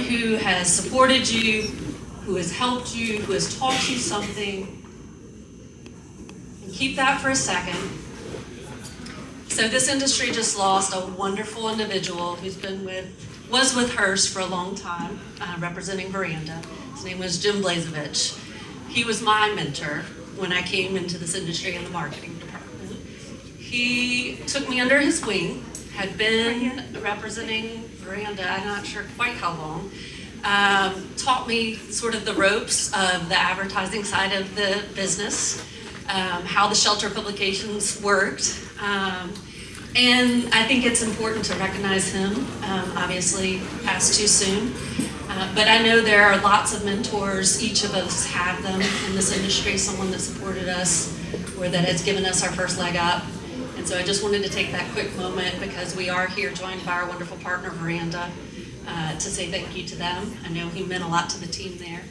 who has supported you, who has helped you, who has taught you something. And keep that for a second. So this industry just lost a wonderful individual who's was with Hearst for a long time, representing Veranda. His name was Jim Blazevich. He was my mentor when I came into this industry in the marketing department. He took me under his wing, had been representing Veranda, I'm not sure quite how long, taught me sort of the ropes of the advertising side of the business, how the shelter publications worked. And I think it's important to recognize him, obviously passed too soon. But I know there are lots of mentors, each of us have them in this industry, someone that supported us or that has given us our first leg up. And so I just wanted to take that quick moment because we are here joined by our wonderful partner, Veranda, to say thank you to them. I know he meant a lot to the team there.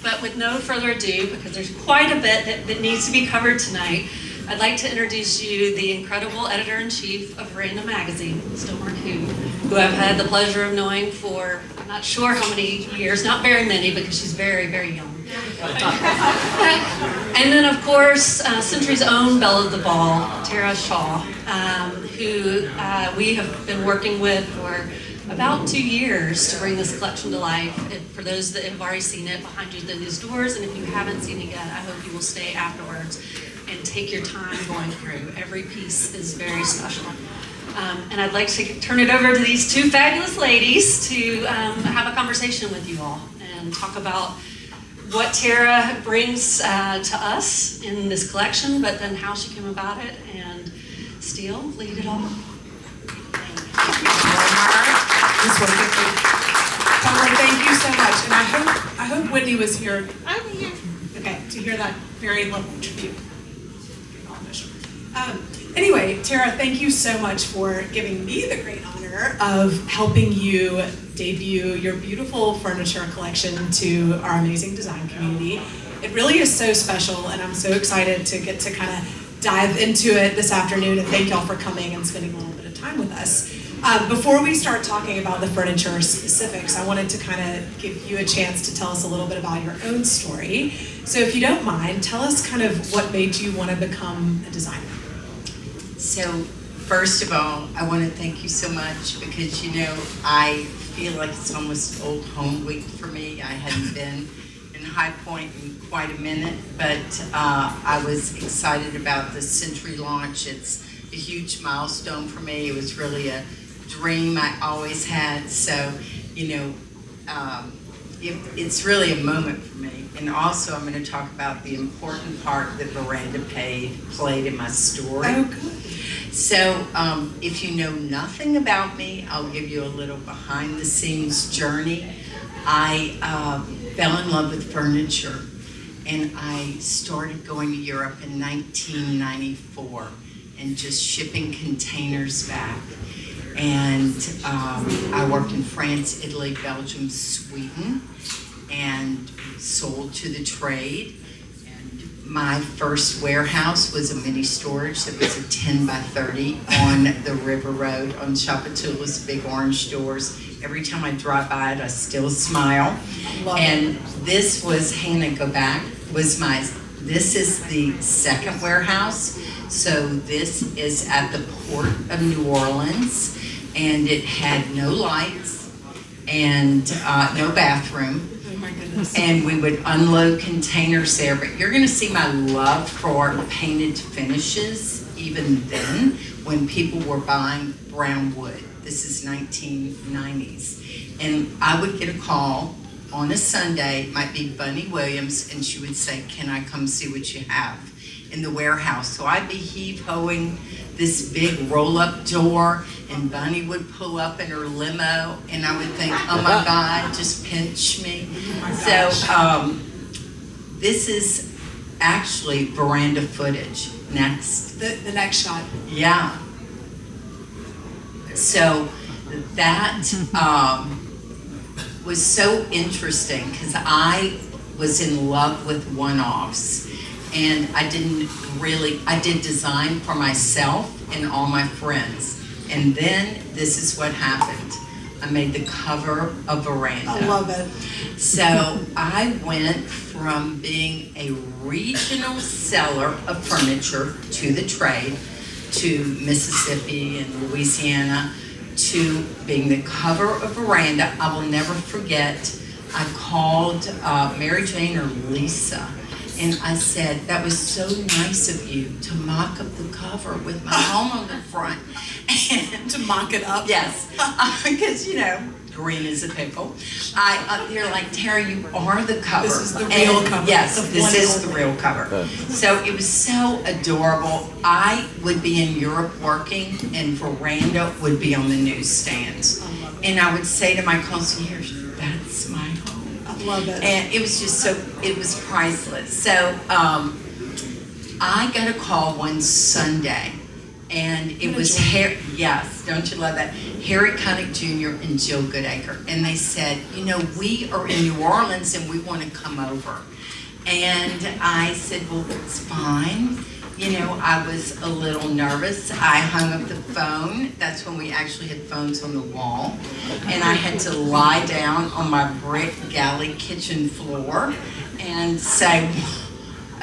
But with no further ado, because there's quite a bit that needs to be covered tonight, I'd like to introduce you the incredible editor-in-chief of Veranda Magazine, Steele Marcoux, who I've had the pleasure of knowing for I'm not sure how many years, not very many because she's very, very young. And then of course, Century's own belle of the ball, Tara Shaw, who we have been working with for about 2 years to bring this collection to life. And for those that have already seen it behind you through these doors, and if you haven't seen it yet, I hope you will stay afterwards and take your time going through. Every piece is very special. And I'd like to turn it over to these two fabulous ladies to have a conversation with you all and talk about what Tara brings to us in this collection, but then how she came about it. And Steele, lead it off. Thank you so much. And I hope Whitney was here. I'm here. Okay, to hear that very lovely tribute. Anyway, Tara, thank you so much for giving me the great honor of helping you debut your beautiful furniture collection to our amazing design community. It really is so special, and I'm so excited to get to kind of dive into it this afternoon, and thank y'all for coming and spending a little bit of time with us. Before we start talking about the furniture specifics, I wanted to kind of give you a chance to tell us a little bit about your own story. So if you don't mind, tell us kind of what made you want to become a designer. So first of all, I want to thank you so much because, you know, I feel like it's almost old home week for me. I hadn't been in High Point in quite a minute, but I was excited about the Century launch. It's a huge milestone for me. It was really a dream I always had. So, you know, it's really a moment for me. And also I'm going to talk about the important part that Veranda played in my story. Oh, good. So if you know nothing about me, I'll give you a little behind the scenes journey. I fell in love with furniture, and I started going to Europe in 1994 and just shipping containers back. And I worked in France, Italy, Belgium, Sweden, and sold to the trade. My first warehouse was a mini storage that was a 10 by 30 on the River Road on Chapatoulas, big orange doors. Every time I drive by it, I still smile. And this was, Hannah, go back, this is the second warehouse. So this is at the Port of New Orleans, and it had no lights and no bathroom. And we would unload containers there, but you're gonna see my love for painted finishes even then when people were buying brown wood. This is 1990s. And I would get a call on a Sunday, it might be Bunny Williams, and she would say, can I come see what you have in the warehouse? So I'd be heave-hoeing this big roll-up door, and Bunny would pull up in her limo, and I would think, oh my God, just pinch me. So this is actually Veranda footage. Next. The next shot. Yeah. So that was so interesting because I was in love with one-offs. And I did design for myself and all my friends. And then this is what happened. I made the cover of Veranda. I love it. So I went from being a regional seller of furniture to the trade, to Mississippi and Louisiana, to being the cover of Veranda. I will never forget, I called Mary Jane or Lisa, and I said, that was so nice of you to mock up the cover with my home on the front. And To mock it up? yes, because green as a pickle. They're like, Tara, you are the cover. This is the real And cover. yes, The this one is and the only. real cover. So it was so adorable. I would be in Europe working, and Veranda would be on the newsstands. And I would say to my concierge, that's my home. I love it. And it was just it was priceless. So I got a call one Sunday, and it was Harry, yes, don't you love that? Harry Connick Jr. and Jill Goodacre. And they said, we are in New Orleans and we want to come over. And I said, well, that's fine. I was a little nervous. I hung up the phone. That's when we actually had phones on the wall. And I had to lie down on my brick galley kitchen floor and say,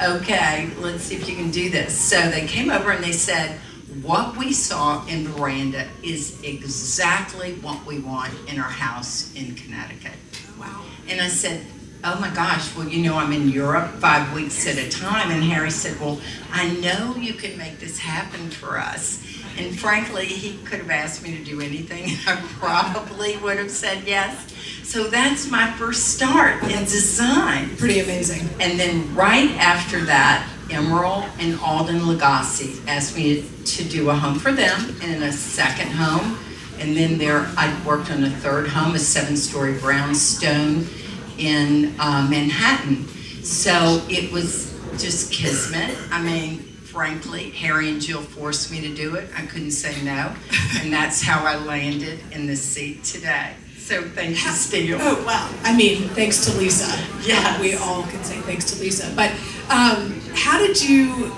okay, let's see if you can do this. So they came over and they said, what we saw in Veranda is exactly what we want in our house in Connecticut. Wow. And I said, oh my gosh, well, I'm in Europe 5 weeks at a time. And Harry said, well, I know you can make this happen for us. And frankly, he could have asked me to do anything. I probably would have said yes. So that's my first start in design. Pretty amazing. And then right after that, Emerald and Alden Lagasse asked me to do a home for them and a second home. And then I worked on a third home, a 7-story brownstone in Manhattan. So it was just kismet. I mean, frankly, Harry and Jill forced me to do it. I couldn't say no. And that's how I landed in this seat today. So thank you, Steele. Oh, wow. I mean, thanks to Lisa. Yes. We all can say thanks to Lisa. But how did you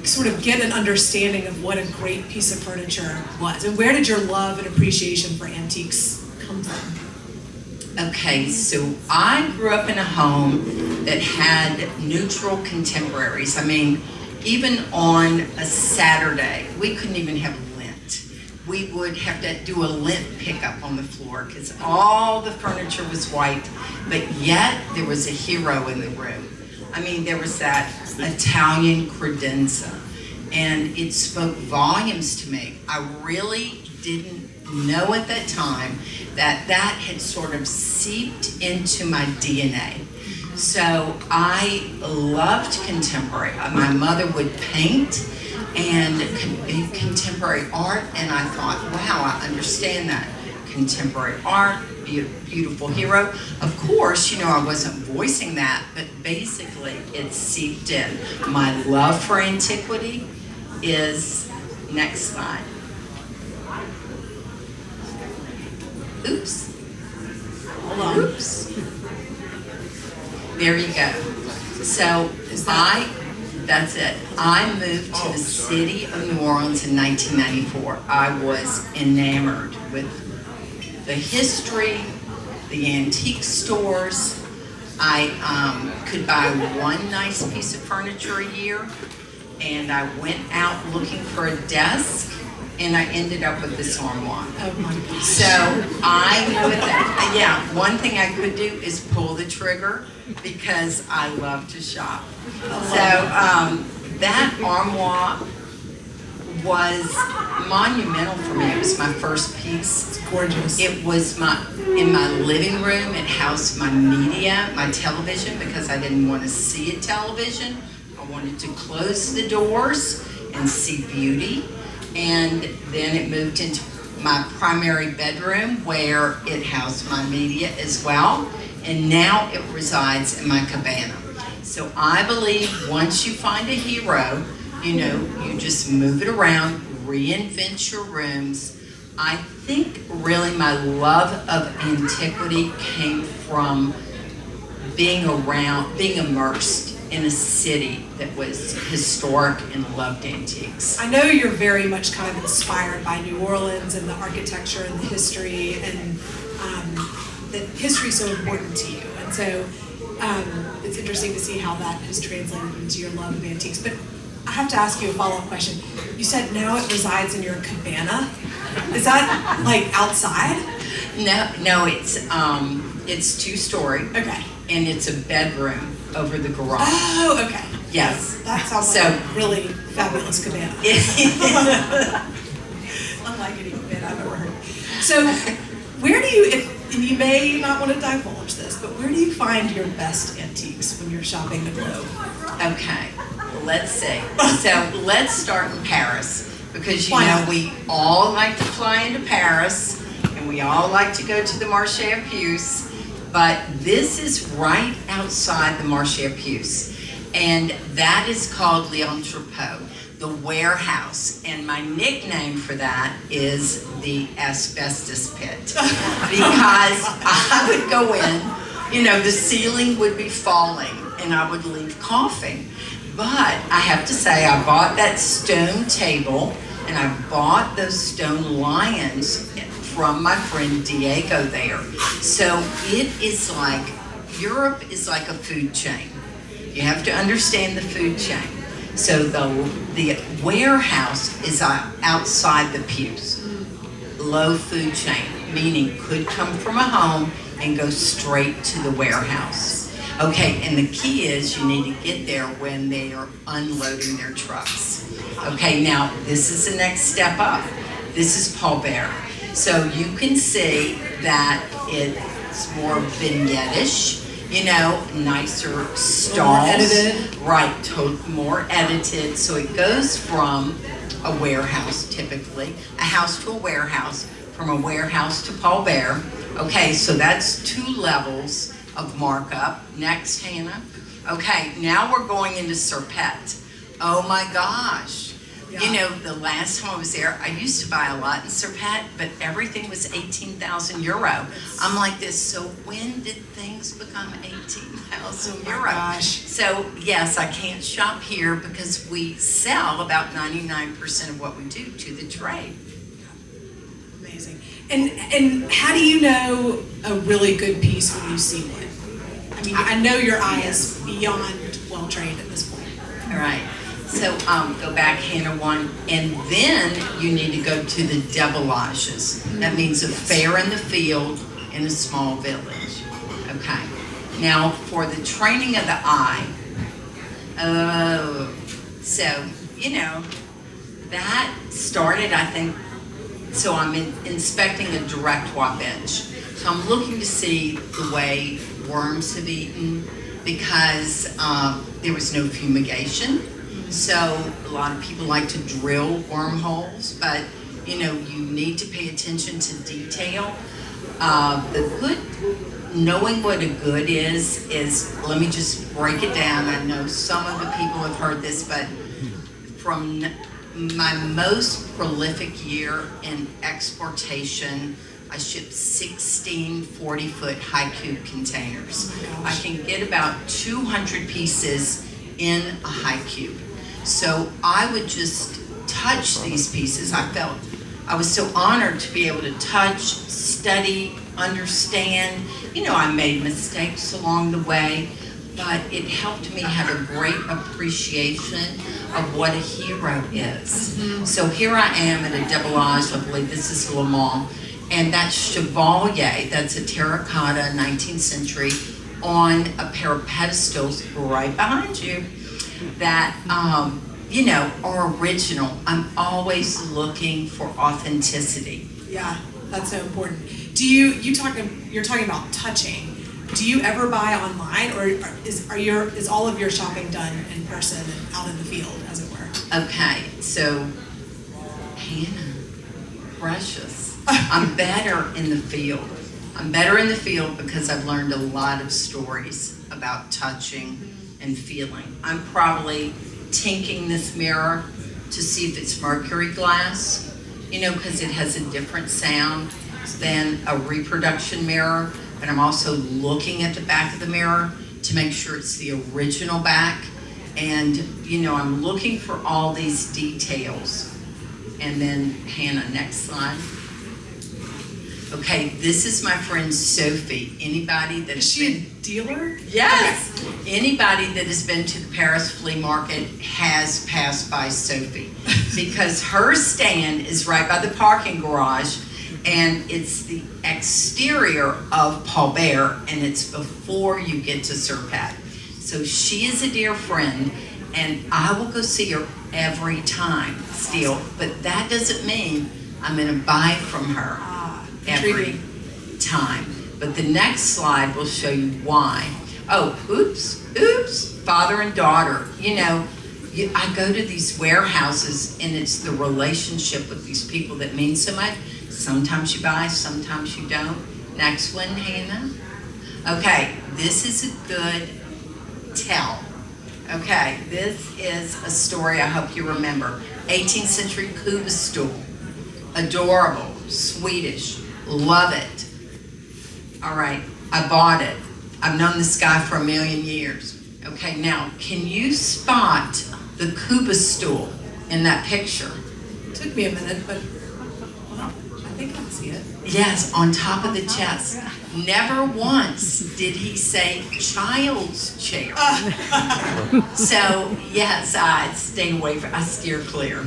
sort of get an understanding of what a great piece of furniture was? And where did your love and appreciation for antiques come from? Okay, so I grew up in a home that had neutral contemporaries. I mean, even on a Saturday, we couldn't even have lint. We would have to do a lint pickup on the floor because all the furniture was white, but yet there was a hero in the room. I mean, there was that Italian credenza, and it spoke volumes to me. I really didn't know at that time that had sort of seeped into my DNA. So I loved contemporary. My mother would paint and contemporary art, and I thought, wow, I understand that. Contemporary art, beautiful hero. Of course, I wasn't voicing that, but basically it seeped in. My love for antiquity is, next slide. Oops. Hold on. Oops. There you go. So that's it. I moved to the city of New Orleans in 1994. I was enamored with the history, the antique stores. I could buy one nice piece of furniture a year, and I went out looking for a desk, and I ended up with this armoire. Oh my gosh. So I knew that, one thing I could do is pull the trigger because I love to shop. So that armoire was monumental for me. It was my first piece. It's gorgeous. It was in my living room. It housed my media, my television, because I didn't want to see a television. I wanted to close the doors and see beauty. And then it moved into my primary bedroom where it housed my media as well. And now it resides in my cabana. So I believe once you find a hero, you just move it around, reinvent your rooms. I think really my love of antiquity came from being immersed in a city that was historic and loved antiques. I know you're very much kind of inspired by New Orleans and the architecture and the history, and that history is so important to you. And so it's interesting to see how that has translated into your love of antiques. But I have to ask you a follow-up question. You said now it resides in your cabana. Is that like outside? No, it's two-story. Okay. And it's a bedroom over the garage. Oh, okay. Yes. That sounds So- like a really fabulous cabana. Unlike any cabana I've ever heard. So where do you, and you may not want to divulge this, but where do you find your best antiques when you're shopping the globe? Okay, let's see. So let's start in Paris, because you Why know not? we all like to fly into Paris, and we all like to go to the Marché aux Puces, but this is right outside the Marché aux Puces, and that is called l'entrepôt, the warehouse, and my nickname for that is the asbestos pit, because I would go in, you know, the ceiling would be falling, and I would leave coughing. But I have to say, I bought that stone table, and I bought those stone lions from my friend Diego there. So it is like, Europe is like a food chain. You have to understand the food chain. So the warehouse is outside the pews. Low food chain, meaning could come from a home and go straight to the warehouse. Okay, and the key is you need to get there when they are unloading their trucks. Okay, now this is the next step up. This is Paul Bert. So you can see that it's more vignette-ish, you know, nicer stalls. More edited. Right, more edited. So it goes from a warehouse typically, a house to a warehouse, from a warehouse to Paul Bert. Okay, so that's 2 levels of markup. Next, Hannah. Okay, now we're going into Serpette. Oh my gosh. Yeah. You know, the last time I was there, I used to buy a lot in Serpette, but everything was 18,000 euro. I'm like this, so when did things become 18,000 euro? Gosh. So yes, I can't shop here because we sell about 99% of what we do to the trade. Amazing. And how do you know a really good piece when you see one? I mean, I know your eye is beyond well trained at this point. All right. So go back, Hannah, 1, and then you need to go to the déballages. That means a fair in the field in a small village. Okay. Now for the training of the eye. So you know that started, I think. So I'm inspecting a directoire bench. So I'm looking to see the way worms have eaten, because there was no fumigation. So a lot of people like to drill wormholes, but you know, you need to pay attention to detail. The good, knowing what a good is, let me just break it down. I know some of the people have heard this, but from my most prolific year in exportation, I shipped 16 40-foot high cube containers. I can get about 200 pieces in a high cube. So I would just touch these pieces. I was so honored to be able to touch, study, understand. You know, I made mistakes along the way, but it helped me have a great appreciation of what a hero is. So here I am at a déballage, I believe this is Le Mans, and that's Chevalier, that's a terracotta 19th century, on a pair of pedestals right behind you that, you know, are original. I'm always looking for authenticity. Yeah, that's so important. You're talking about touching. Do you ever buy online, or is all of your shopping done in person and out in the field, as it were? Okay, so Hannah, precious. I'm better in the field. I'm better in the field because I've learned a lot of stories about touching and feeling. I'm probably tinking this mirror to see if it's mercury glass, you know, because it has a different sound than a reproduction mirror. But I'm also looking at the back of the mirror to make sure it's the original back. And, you know, I'm looking for all these details. And then, Hannah, next slide. Okay, this is my friend Sophie. Anybody that Is she a dealer? Yes. Okay. Anybody that has been to the Paris flea market has passed by Sophie because her stand is right by the parking garage, and it's the exterior of Paul Bert, and it's before you get to Serpat. So she is a dear friend, and I will go see her every time, Steele, but that doesn't mean I'm going to buy from her every time. But the next slide will show you why. Oh, oops, father and daughter. You know, I go to these warehouses, and it's the relationship with these people that means so much. Sometimes you buy, sometimes you don't. Next one, Hannah. Okay, this is a good tell. Okay, this is a story I hope you remember. 18th century Cuba stool. Adorable, Swedish, love it. All right, I bought it. I've known this guy for 1,000,000 years. Okay, now, can you spot the Cuba stool in that picture? It took me a minute, but I think I can see it. Yes, on top of the chest. Never once did he say child's chair. So, yes, I stay away from, I steer clear.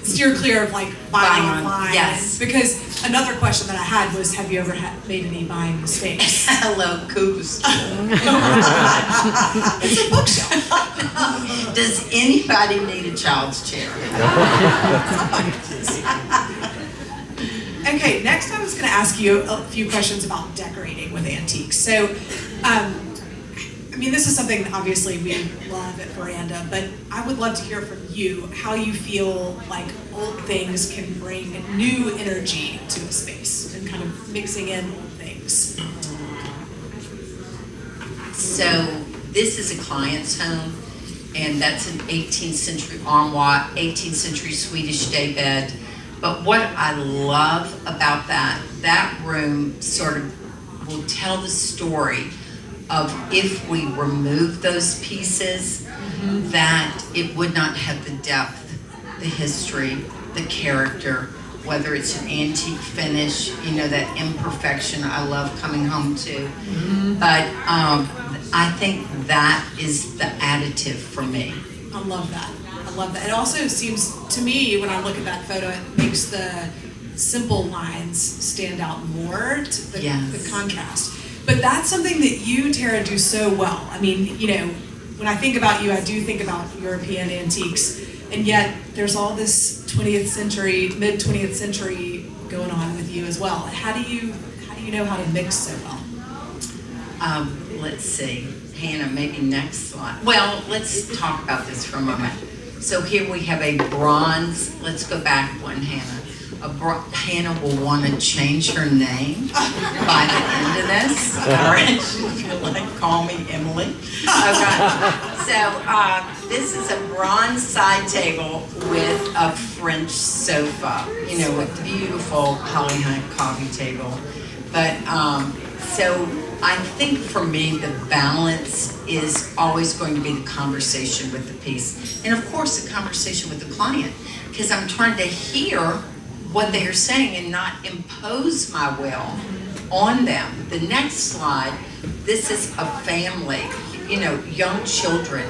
Steer clear of like buying online. Yes. Because another question that I had was, have you ever made any buying mistakes? Hello, Cuba stool. It's a bookshelf. Does anybody need a child's chair? Okay, next I was going to ask you a few questions about decorating with antiques. So, I mean, this is something that obviously we love at Veranda, but I would love to hear from you how you feel like old things can bring new energy to a space and kind of mixing in old things. So, this is a client's home, and that's an 18th century armoire, 18th century Swedish daybed. But what I love about that room sort of will tell the story of if we remove those pieces, that it would not have the depth, the history, the character, whether it's an antique finish, you know, that imperfection I love coming home to. But I think that is the additive for me. I love that. It also seems to me, when I look at that photo, it makes the simple lines stand out more to the contrast. But that's something that you, Tara, do so well. I mean, you know, when I think about you, I do think about European antiques, and yet there's all this 20th century, mid 20th century going on with you as well. How do you know how to mix so well? Let's see, Hannah, maybe next slide. Well, let's talk about this for a moment. So here we have a bronze, let's go back one, Hannah. Hannah will want to change her name by the end of this. All right, she'll feel like, call me Emily. Okay, so this is a bronze side table with a French sofa, you know, with beautiful Holly Hunt coffee table. But so I think for me, the balance is always going to be the conversation with the piece. And of course, the conversation with the client, because I'm trying to hear what they are saying and not impose my will on them. The next slide, this is a family, you know, young children.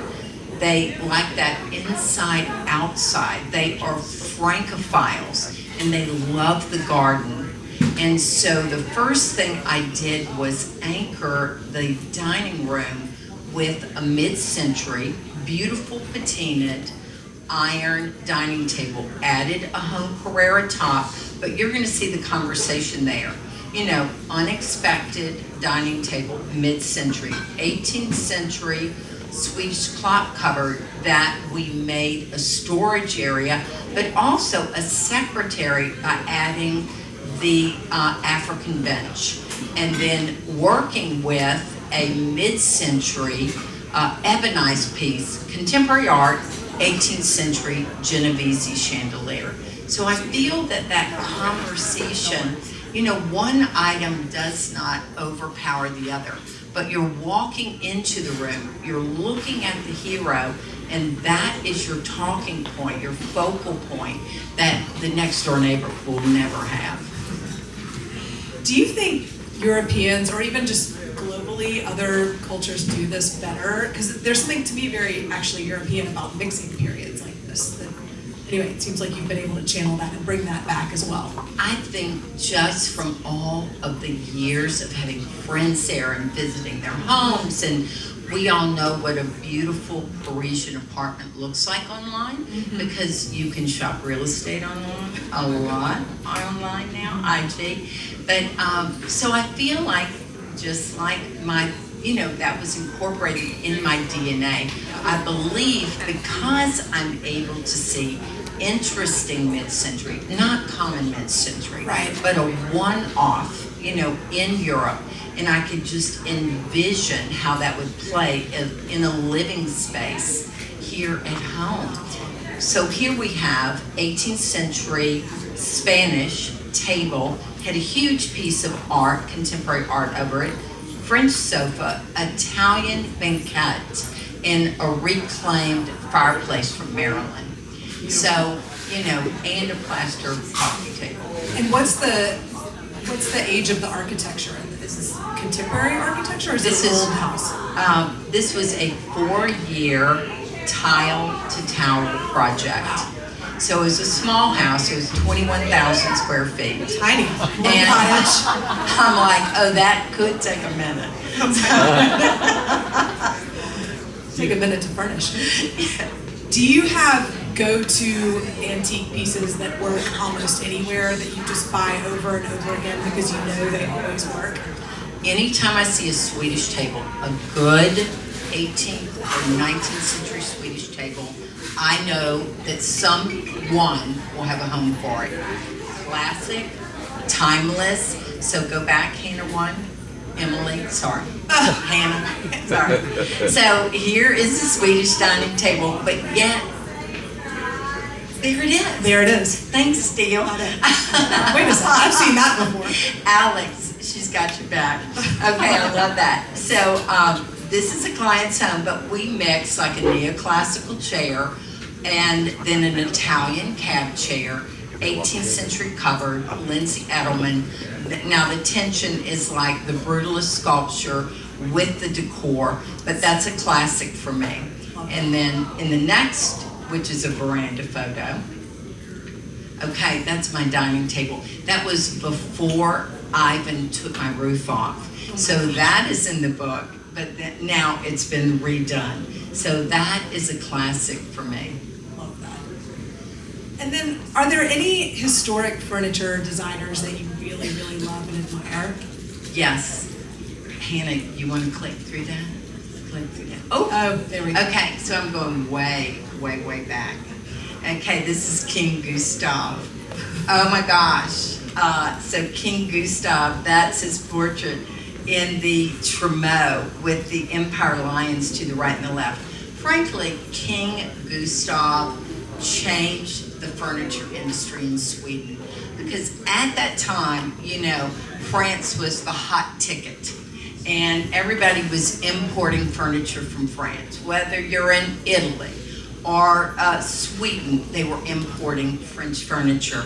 They like that inside, outside. They are Francophiles, and they love the garden. And so the first thing I did was anchor the dining room with a mid-century, beautiful patinaed iron dining table, added a home Carrera top, but you're going to see the conversation there. You know, unexpected dining table, mid-century, 18th century Swedish clock cupboard that we made a storage area, but also a secretary by adding the African bench, and then working with a mid-century ebonized piece, contemporary art, 18th century Genovese chandelier. So I feel that conversation You know, one item does not overpower the other, but you're walking into the room, you're looking at the hero, and that is your talking point, your focal point that the next door neighbor will never have. Do you think Europeans, or even just globally, other cultures do this better? Because there's something to me very actually European about mixing periods like this. Anyway, it seems like you've been able to channel that and bring that back as well. I think just from all of the years of having friends there and visiting their homes, and we all know what a beautiful Parisian apartment looks like online, because you can shop real estate online, a lot online now, IG. But so I feel like, just like my, that was incorporated in my DNA. I believe because I'm able to see interesting mid-century, not common mid-century, right, but a one-off, in Europe, and I could just envision how that would play in a living space here at home. So here we have 18th century Spanish table, had a huge piece of art, contemporary art over it, French sofa, Italian banquette, and a reclaimed fireplace from Maryland. So, and a plaster coffee table. And what's the age of the architecture? Is this contemporary architecture, or is this an old house? This was a 4-year tile to tower project. So it was a small house. It was 21,000 square feet. Tiny. And I'm like, that could take a minute. Take a minute to furnish. Do you have go-to antique pieces that work almost anywhere that you just buy over and over again because you know they always work? Anytime I see a Swedish table, a good 18th or 19th century Swedish table, I know that someone will have a home for it. Classic, timeless. So go back, Hannah 1, Emily, sorry. Hannah, sorry. So here is the Swedish dining table, but yet, there it is. There it is. Thanks, Steele. Wait a second, I've seen that before. Alex, she's got your back. Okay, I love that. So this is a client's home, but we mix like a neoclassical chair and then an Italian cab chair, 18th century covered, Lindsay Edelman. Now the tension is like the brutalist sculpture with the decor, but that's a classic for me. And then in the next, which is a veranda photo, okay, that's my dining table. That was before Ivan took my roof off. So that is in the book, but now it's been redone. So that is a classic for me. Love that. And then, are there any historic furniture designers that you really, really love and admire? Yes. Hannah, you want to click through that? Click through that. Oh, there we go. Okay, so I'm going way, way, way back. Okay, this is King Gustav. Oh my gosh. So King Gustav, that's his portrait in the Tremont with the Empire Lions to the right and the left. Frankly, King Gustav changed the furniture industry in Sweden because at that time, France was the hot ticket and everybody was importing furniture from France. Whether you're in Italy or Sweden, they were importing French furniture.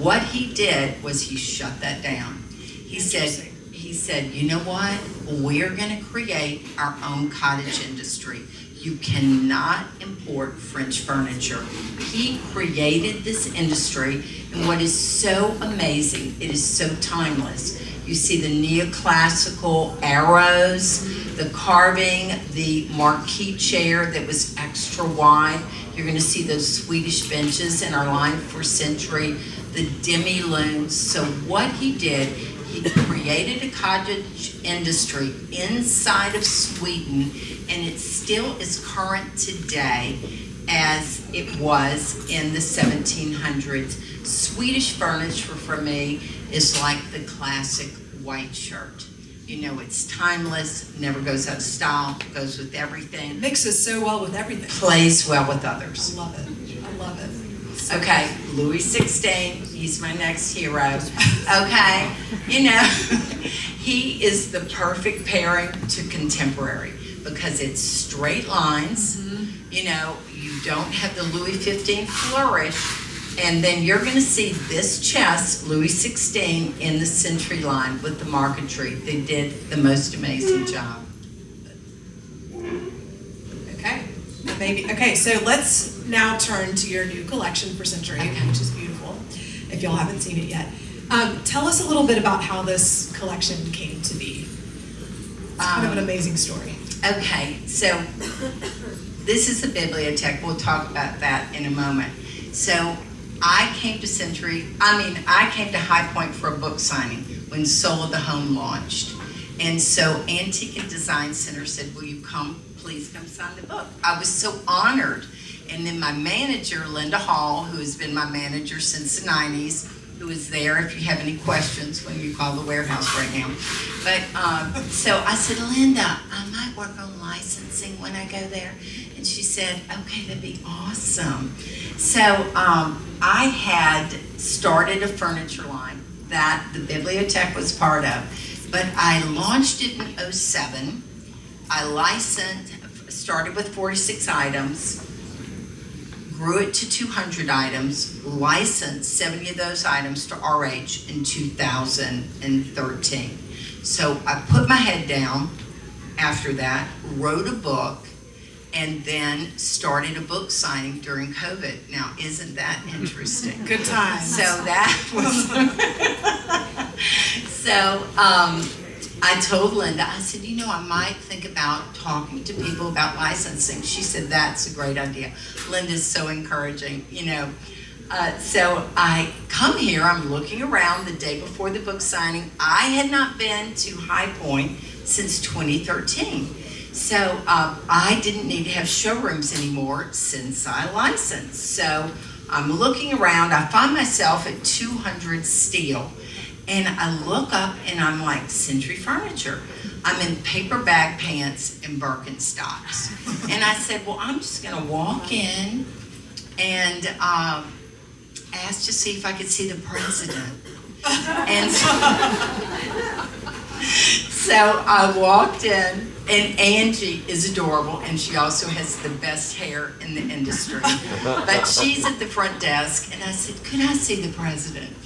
What he did was he shut that down. He said, you know what? We're going to create our own cottage industry. You cannot import French furniture. He created this industry, and what is so amazing, it is so timeless. You see the neoclassical arrows, the carving, the marquee chair that was extra wide. You're going to see those Swedish benches in our line for century, the demi-lunes. So what he did, he created a cottage industry inside of Sweden, and it still is current today as it was in the 1700s. Swedish furniture for me is like the classic white shirt. It's timeless, never goes out of style, goes with everything. Mixes so well with everything. Plays well with others. I love it. Okay, Louis XVI, he's my next hero. Okay, you know, he is the perfect pairing to contemporary because it's straight lines. You know, you don't have the Louis XV flourish, and then you're going to see this chest, Louis XVI, in the century line with the marquetry. They did the most amazing job. Okay, so let's now turn to your new collection for Century, which is beautiful, if y'all haven't seen it yet. Tell us a little bit about how this collection came to be. It's kind of an amazing story. Okay, so this is a bibliothèque. We'll talk about that in a moment. So I came to I came to High Point for a book signing when Soul of the Home launched. And so Antique and Design Center said, will you please come sign the book. I was so honored. And then my manager, Linda Hall, who has been my manager since the 90s, who is there if you have any questions when you call the warehouse right now. But so I said, Linda, I might work on licensing when I go there. And she said, okay, that'd be awesome. So I had started a furniture line that the bibliothèque was part of, but I launched it in 2007. I started with 46 items, grew it to 200 items, licensed 70 of those items to RH in 2013. So I put my head down after that, wrote a book, and then started a book signing during COVID. Now, isn't that interesting? Good times. So that was, I told Linda, I said, you know, I might think about talking to people about licensing. She said, that's a great idea. Linda's so encouraging, you know. So I come here, I'm looking around the day before the book signing. I had not been to High Point since 2013. So I didn't need to have showrooms anymore since I licensed. So I'm looking around, I find myself at 200 Steele. And I look up and I'm like, Century Furniture. I'm in paper bag pants and Birkenstocks. And I said, well, I'm just gonna walk in and ask to see if I could see the president. And so I walked in, and Angie is adorable, and she also has the best hair in the industry. But she's at the front desk, and I said, could I see the president?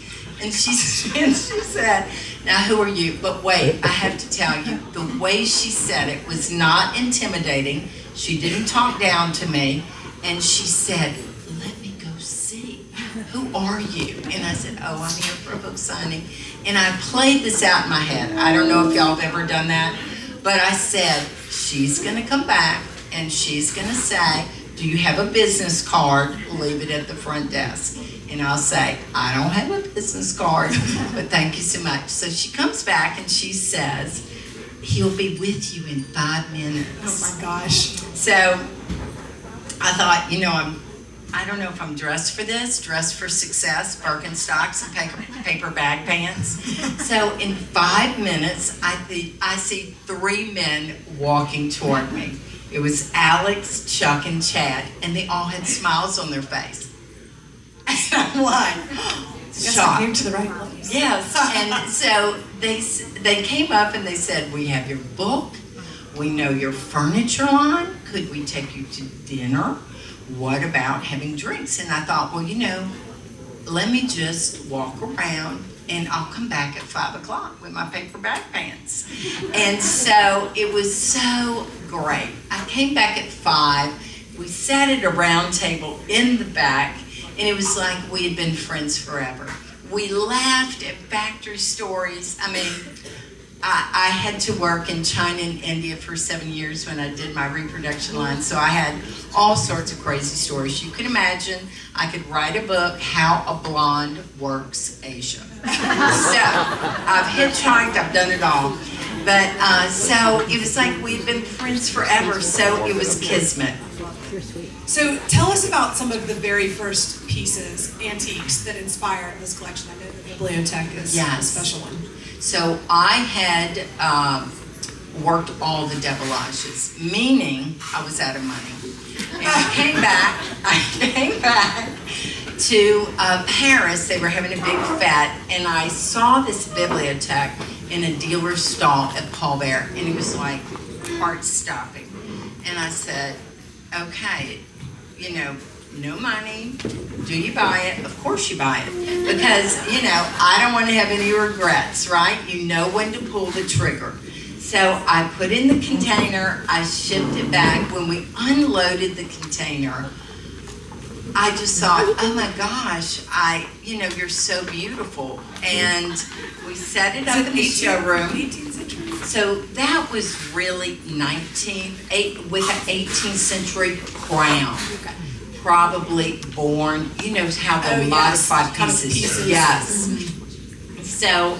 And she said, now who are you? But wait, I have to tell you, the way she said it was not intimidating. She didn't talk down to me. And she said, let me go see. Who are you? And I said, oh, I'm here for a book signing. And I played this out in my head. I don't know if y'all have ever done that. But I said, she's going to come back and she's going to say, do you have a business card? Leave it at the front desk. And I'll say, I don't have a business card, but thank you so much. So she comes back and she says, he'll be with you in 5 minutes. Oh my gosh. So I thought, you know, I don't know if I'm dressed for this, dressed for success, Birkenstocks and paper bag pants. So in 5 minutes, I see 3 men walking toward me. It was Alex, Chuck, and Chad, and they all had smiles on their face. And I'm like, shocked. I came to the right place. Yes, and so they came up and they said, we have your book, we know your furniture line, could we take you to dinner? What about having drinks? And I thought, well, you know, let me just walk around and I'll come back at 5 o'clock with my paper bag pants. And so it was so great. I came back at 5. We sat at a round table in the back, and it was like we had been friends forever. We laughed at factory stories. I mean, I had to work in China and India for 7 years when I did my reproduction line, so I had all sorts of crazy stories. You can imagine I could write a book, How a Blonde Works Asia. So I've hitchhiked, I've done it all. But so it was like we'd been friends forever, so it was kismet. So tell us about some of the very first pieces, antiques, that inspired this collection. I know the bibliothèque is a special one. So I had worked all the déballages, meaning I was out of money. And I came back to Harris. They were having a big fete, and I saw this bibliothèque in a dealer's stall at Paul Bear, and it was like heart-stopping. And I said, okay, you know, no money. Do you buy it? Of course you buy it. Because, you know, I don't want to have any regrets, right? You know when to pull the trigger. So I put in the container, I shipped it back. When we unloaded the container, I just thought, oh my gosh, you know, you're so beautiful. And we set it up in the showroom. 18th century. So that was really with an 18th century crown. Okay. Probably born, you know how the modified kind of pieces. Yes. Mm-hmm. So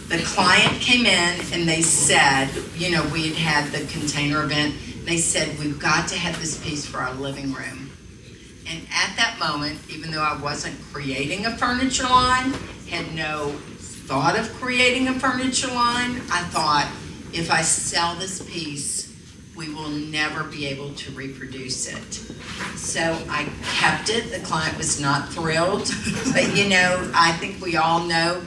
the client came in and they said, you know, we had the container event. They said, we've got to have this piece for our living room. And at that moment, even though I wasn't creating a furniture line, had no thought of creating a furniture line, I thought, if I sell this piece, we will never be able to reproduce it. So I kept it. The client was not thrilled, but you know, I think we all know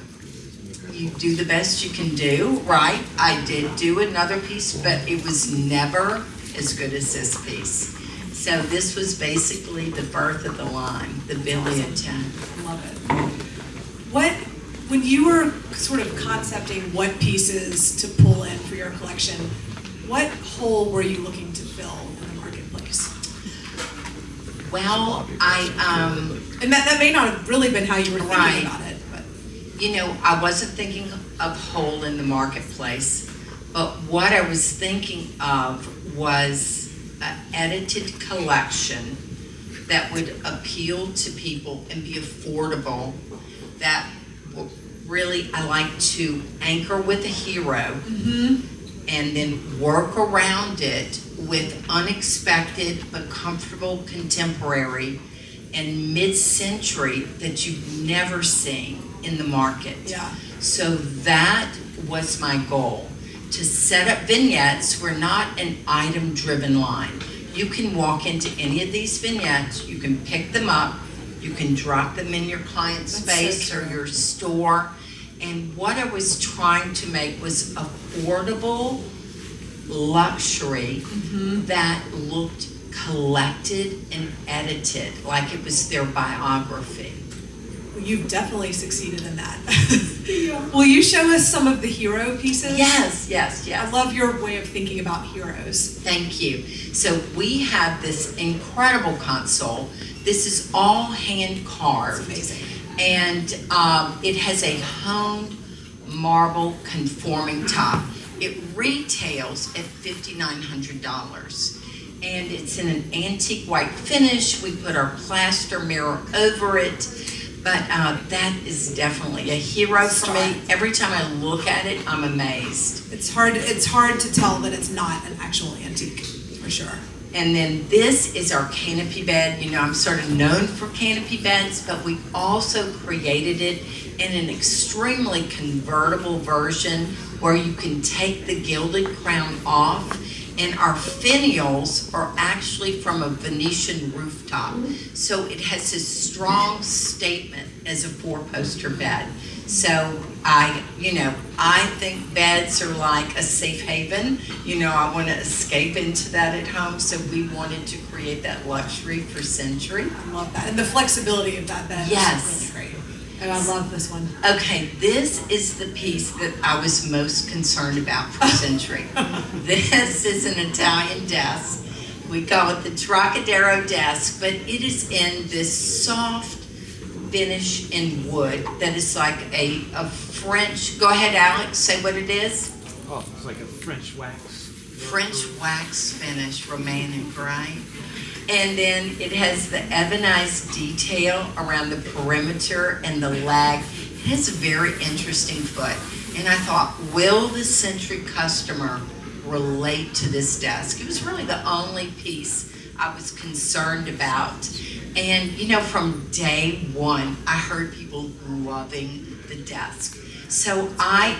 you do the best you can do, right? I did do another piece, but it was never as good as this piece. So this was basically the birth of the line, the bibliothèque. Love it. When you were sort of concepting what pieces to pull in for your collection, what hole were you looking to fill in the marketplace? Well, and that may not have really been how you were thinking Right. about it, but you know, I wasn't thinking of hole in the marketplace, but what I was thinking of was an edited collection that would appeal to people and be affordable, that really I like to anchor with a hero and then work around it with unexpected but comfortable contemporary and mid-century that you've never seen in the market. yeah. So that was my goal. To set up vignettes, we're not an item-driven line. You can walk into any of these vignettes, you can pick them up, you can drop them in your client's That's so space or true. your store. And what I was trying to make was affordable luxury that looked collected and edited, like it was their biography. Well, you've definitely succeeded in that. Will you show us some of the hero pieces? Yes. I love your way of thinking about heroes. Thank you. So we have this incredible console. This is all hand carved. It's amazing. And it has a honed marble conforming top. It retails at $5,900. And it's in an antique white finish. We put our plaster mirror over it. But that is definitely a hero for me. Every time I look at it, I'm amazed. It's hard to tell that it's not an actual antique, for sure. And then this is our canopy bed. You know, I'm sort of known for canopy beds, but we also created it in an extremely convertible version where you can take the gilded crown off. And our finials are actually from a Venetian rooftop. So it has this strong statement as a 4-poster bed. So I think beds are like a safe haven. You know, I want to escape into that at home. So we wanted to create that luxury for Century. I love that. And the flexibility of that bed Yes. is really great. And I love this one. Okay, this is the piece that I was most concerned about for Century. This is an Italian desk. We call it the Trocadero desk, but it is in this soft finish in wood that is like a French, go ahead Alex, say what it is. Oh, it's like a French wax. French wax finish, romantic, right? And then it has the ebonized detail around the perimeter and the leg. It has a very interesting foot. And I thought, will the Century customer relate to this desk? It was really the only piece I was concerned about. And you know, from day one, I heard people loving the desk. So I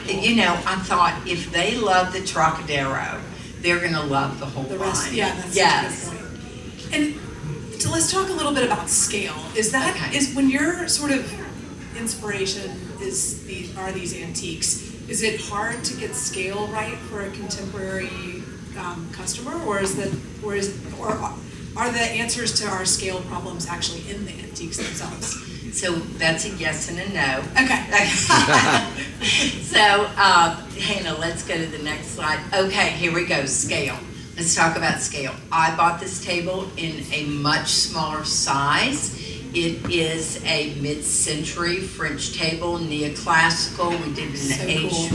thought if they love the Trocadero, they're gonna love the whole The rest, line. yeah, that's yes. such a good point. And let's talk a little bit about scale. Is when your sort of inspiration are these antiques? Is it hard to get scale right for a contemporary customer, or are the answers to our scale problems actually in the antiques themselves? So that's a yes and a no. Okay. So, Hannah, let's go to the next slide. Okay, here we go, scale. Let's talk about scale. I bought this table in a much smaller size. It is a mid-century French table, neoclassical. We did an aged,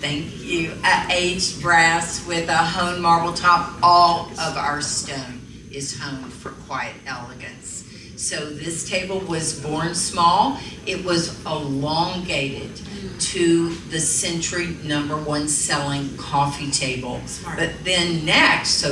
thank you, aged brass with a honed marble top. All of our stone is honed for quiet elegance. So this table was born small. It was elongated to the century #1 selling coffee table. Smart. But then next,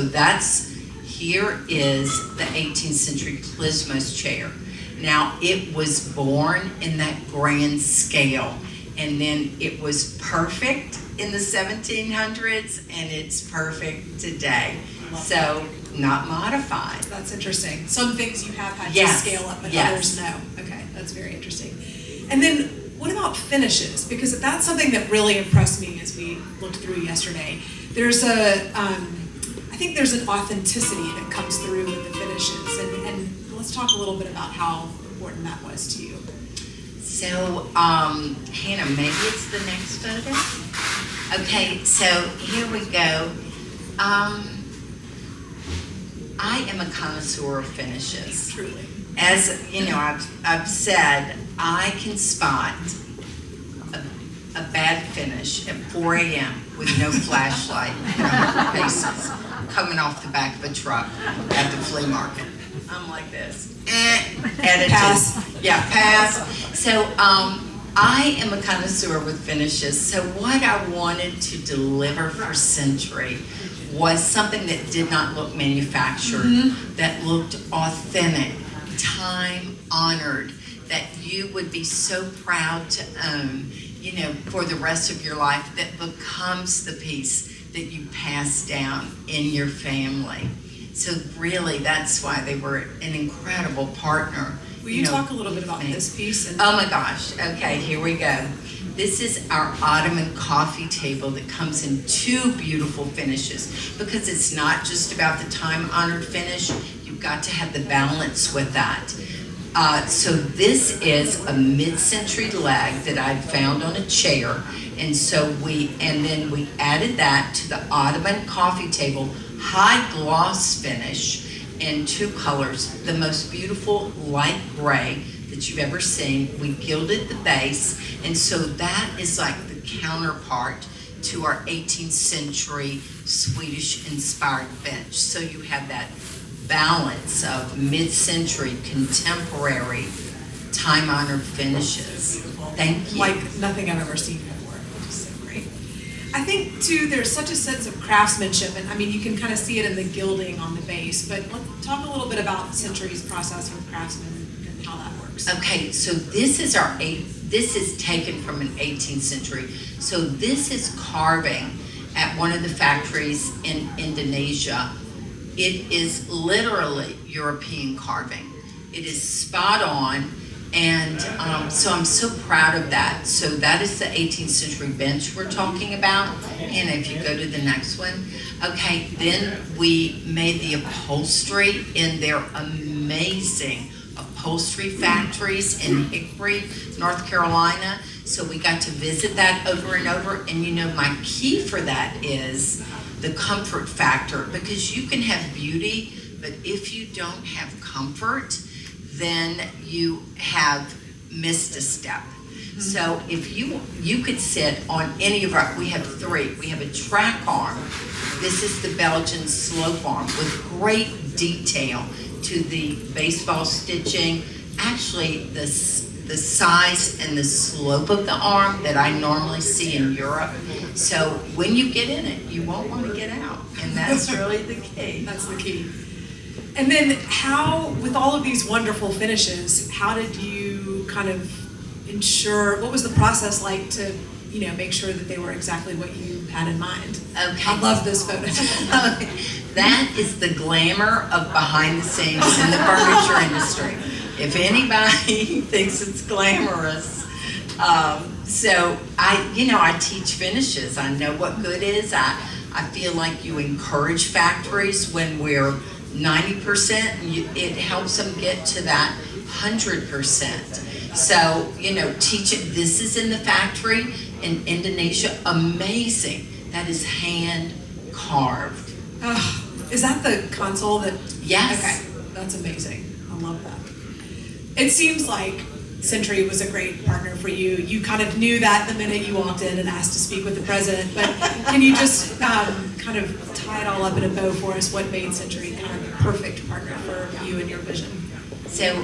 here is the 18th century Klismos chair. Now, it was born in that grand scale, and then it was perfect in the 1700s, and it's perfect today. So, not modified. That's interesting. Some things you have had Yes. to scale up, but Yes. others no. Okay, that's very interesting. And then, what about finishes? Because that's something that really impressed me as we looked through yesterday. There's I think there's an authenticity that comes through with the finishes, and let's talk a little bit about how important that was to you. So, Hannah, maybe it's the next photo? Okay, so here we go. I am a connoisseur of finishes. Truly. As you know, I've said, I can spot a bad finish at 4 a.m. with no flashlight in our faces coming off the back of a truck at the flea market. I'm like this. Edited. Pass. Yeah, pass. So I am a connoisseur with finishes. So what I wanted to deliver for Century was something that did not look manufactured, that looked authentic, time-honored, that you would be so proud to own, you know, for the rest of your life, that becomes the piece that you pass down in your family. So really, that's why they were an incredible partner. Will you talk a little bit about this piece? Oh my gosh, okay, here we go. This is our Ottoman coffee table that comes in 2 beautiful finishes, because it's not just about the time-honored finish, you've got to have the balance with that. So this is a mid-century leg that I found on a chair, and then we added that to the Ottoman coffee table, high gloss finish in 2 colors, the most beautiful light gray that you've ever seen. We gilded the base, and so that is like the counterpart to our 18th century Swedish-inspired bench. So you have that balance of mid-century, contemporary, time-honored finishes. Thank you. Like nothing I've ever seen before, which is so great. I think, too, there's such a sense of craftsmanship, and I mean, you can kind of see it in the gilding on the base, but let's talk a little bit about Century's process with craftsmen and how that works. Okay, so this is taken from an 18th century. So this is carving at one of the factories in Indonesia. It is literally European carving. It is spot on, and so I'm so proud of that. So that is the 18th century bench we're talking about. And if you go to the next one. Okay, then we made the upholstery in their amazing upholstery factories in Hickory, North Carolina. So we got to visit that over and over. And you know, my key for that is the comfort factor, because you can have beauty, but if you don't have comfort, then you have missed a step. So if you could sit on any of our, we have 3. We have a track arm. This is the Belgian slope arm with great detail to the baseball stitching. Actually, the size and the slope of the arm that I normally see in Europe. So when you get in it, you won't want to get out. And that's really the key. That's the key. And then how, with all of these wonderful finishes, how did you kind of ensure, what was the process like to, you know, make sure that they were exactly what you had in mind. Okay. I love this photo. That is the glamour of behind the scenes in the furniture industry. If anybody thinks it's glamorous, so I teach finishes. I know what good is. I feel like you encourage factories when we're 90%, it helps them get to that 100%. So, teach it. This is in the factory in Indonesia. Amazing. That is hand carved. Oh, is that the console that? Yes. Okay, that's amazing. I love that. It seems like Century was a great partner for you. You kind of knew that the minute you walked in and asked to speak with the president, but can you just kind of tie it all up in a bow for us? What made Century kind of the perfect partner for you and your vision? So,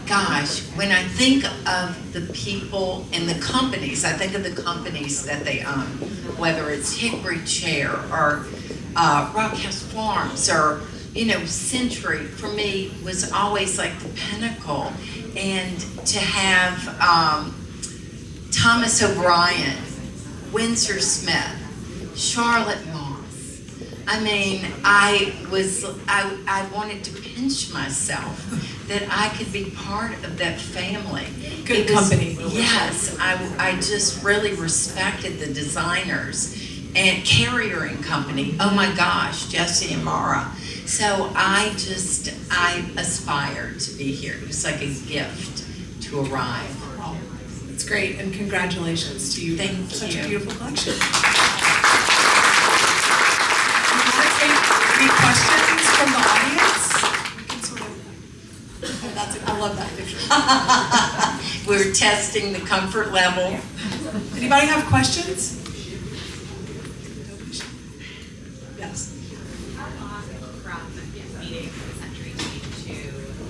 gosh, when I think of the people and the companies, I think of the companies that they own, whether it's Hickory Chair or Rock House Farms or, Century, for me, was always like the pinnacle. And to have Thomas O'Brien, Windsor Smith, Charlotte Moss, I mean, I wanted to pinch myself that I could be part of that family. Good company. Yes, I just really respected the designers. And Carrier and Company, oh my gosh, Jesse and Mara. So I aspired to be here. It was like a gift to arrive. Well, it's great, and congratulations to you. Thank for such you. a beautiful collection. Any questions from the audience? We can sort of, I love that picture. We're testing the comfort level. Anybody have questions? Yes. How long from meeting the Century team to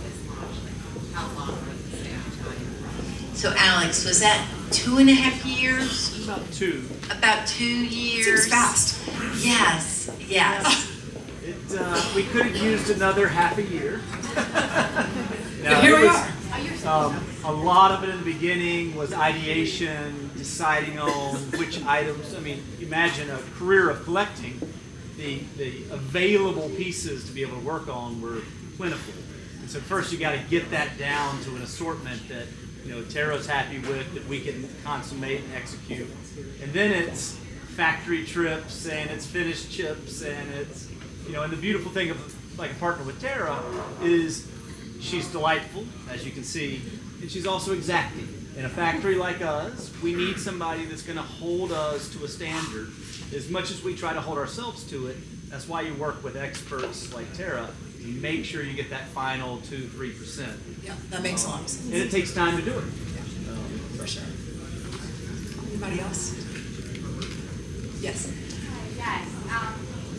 this launch? Like, how long was the staff time? So Alex, was that 2.5 years? About two. About 2 years? Seems fast. Yes, yes. We could have used another half a year. But here we are. A lot of it in the beginning was ideation, deciding on which items. I mean, imagine a career of collecting. The available pieces to be able to work on were plentiful. And so first you got to get that down to an assortment that Tara's happy with, that we can consummate and execute. And then it's factory trips and it's finished chips and it's and the beautiful thing of like a partner with Tara is she's delightful, as you can see, and she's also exacting. In a factory like us, we need somebody that's going to hold us to a standard as much as we try to hold ourselves to it. That's why you work with experts like Tara to make sure you get that final 2-3%. Yeah, that makes a lot of sense. And it takes time to do it. For sure. Anybody else? Yes. Yes.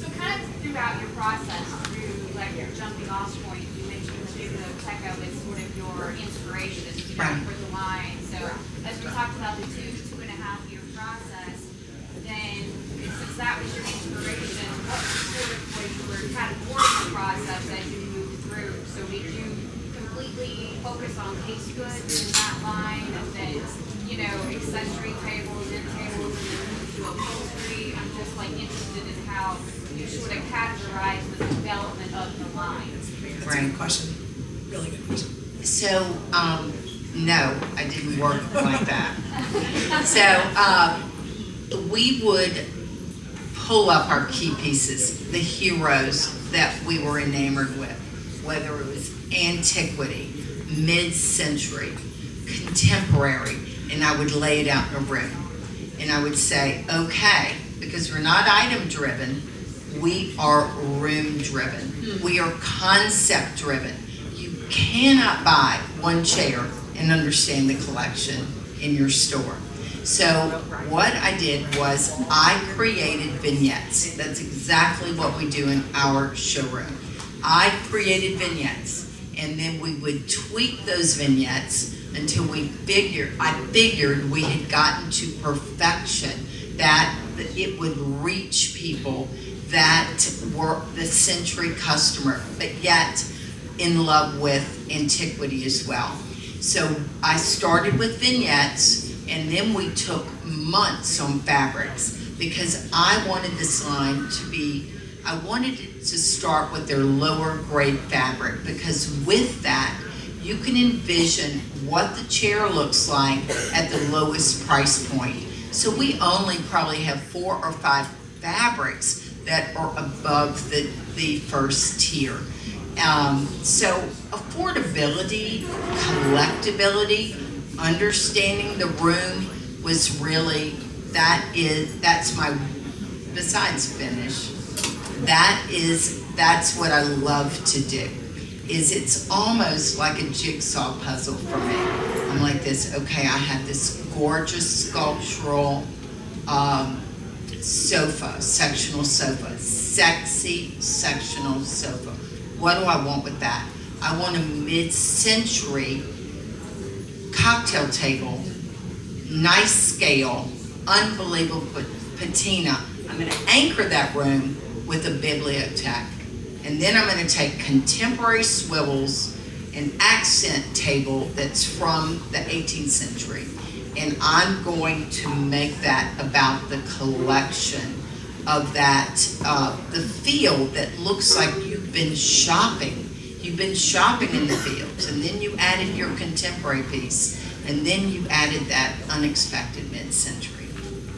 So kind of throughout your process, through like your jumping off point, you mentioned the Techo as sort of your inspiration Right. for the line. So as we talked about the 2.5 year process, then since that was your inspiration, what sort of were categorizing the process as you moved through? So did you completely focus on case goods in that line, and then accessory tables, end tables, and then move to upholstery? I'm just interested in how you sort of categorize the development of the line. That's a good question. Really good question. So, no, I didn't work like that. So, we would pull up our key pieces, the heroes that we were enamored with, whether it was antiquity, mid-century, contemporary, and I would lay it out in a room. And I would say, okay, because we're not item-driven, we are room-driven. We are concept-driven. You cannot buy one chair and understand the collection in your store. So what I did was I created vignettes. That's exactly what we do in our showroom. I created vignettes, and then we would tweak those vignettes until I figured we had gotten to perfection, that it would reach people that were the Century customer, but yet in love with antiquity as well. So I started with vignettes, and then we took months on fabrics because I wanted this line to be, I wanted it to start with their lower grade fabric because with that, you can envision what the chair looks like at the lowest price point. So we only probably have 4 or 5 fabrics that are above the first tier. So affordability, collectability, understanding the room was really, that's my, besides finish, that's what I love to do. It's almost like a jigsaw puzzle for me. I'm like this, okay, I have this gorgeous sculptural sofa, sectional sofa, sexy sectional sofa. What do I want with that? I want a mid-century cocktail table, nice scale, unbelievable patina. I'm gonna anchor that room with a bibliothèque. And then I'm gonna take contemporary swivels, an accent table that's from the 18th century. And I'm going to make that about the collection of that, the field that looks like you've been shopping. You've been shopping in the fields, and then you added your contemporary piece, and then you added that unexpected mid-century.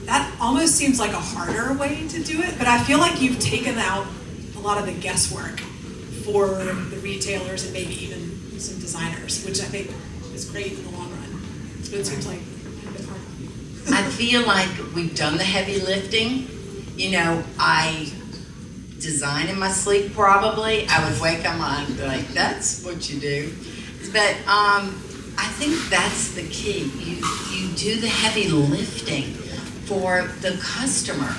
That almost seems like a harder way to do it, but I feel like you've taken out a lot of the guesswork for the retailers and maybe even some designers, which I think is great in the long run. But it seems like a bit hard. I feel like we've done the heavy lifting. You know, I design in my sleep probably. I would wake up and be like, that's what you do. But I think that's the key. You do the heavy lifting for the customer.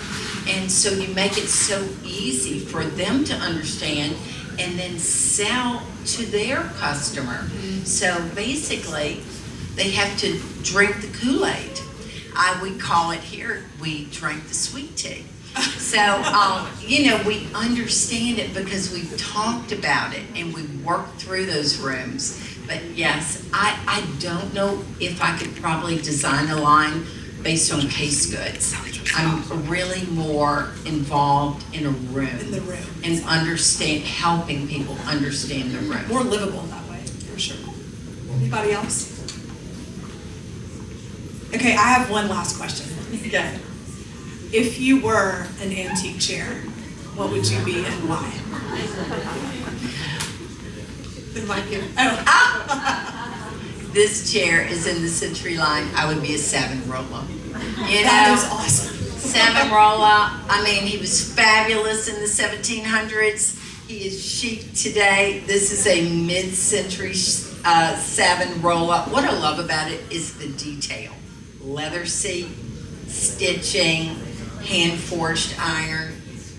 And so you make it so easy for them to understand and then sell to their customer. So basically, they have to drink the Kool-Aid. We call it here, we drank the sweet tea. So, you know, we understand it because we've talked about it and we've worked through those rooms. But yes, I don't know if I could probably design a line based on case goods. I'm really more involved in a room. In the room. And helping people understand the room. More livable that way, for sure. Anybody else? Okay, I have one last question. Okay. If you were an antique chair, what would you be and why? This chair is in the Century line. I would be a Savonarola. You know, That is awesome. Savonarola, I mean, he was fabulous in the 1700s. He is chic today. This is a mid-century Savonarola. What I love about it is the detail. Leather seat, stitching, hand-forged iron,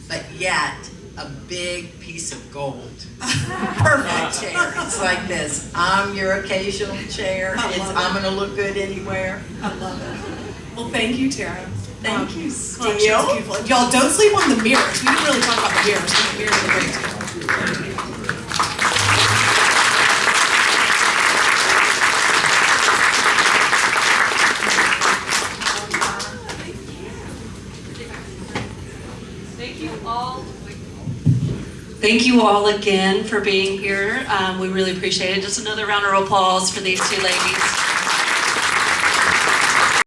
but yet a big piece of gold. Perfect chair. It's like this. I'm your occasional chair. I'm going to look good anywhere. I love it. Well, thank you, Tara. Thank you, Steele. Steele. Y'all, don't sleep on the mirrors. We didn't really talk about the mirrors, but the mirrors are great too. Thank you all again for being here. We really appreciate it. Just another round of applause for these two ladies.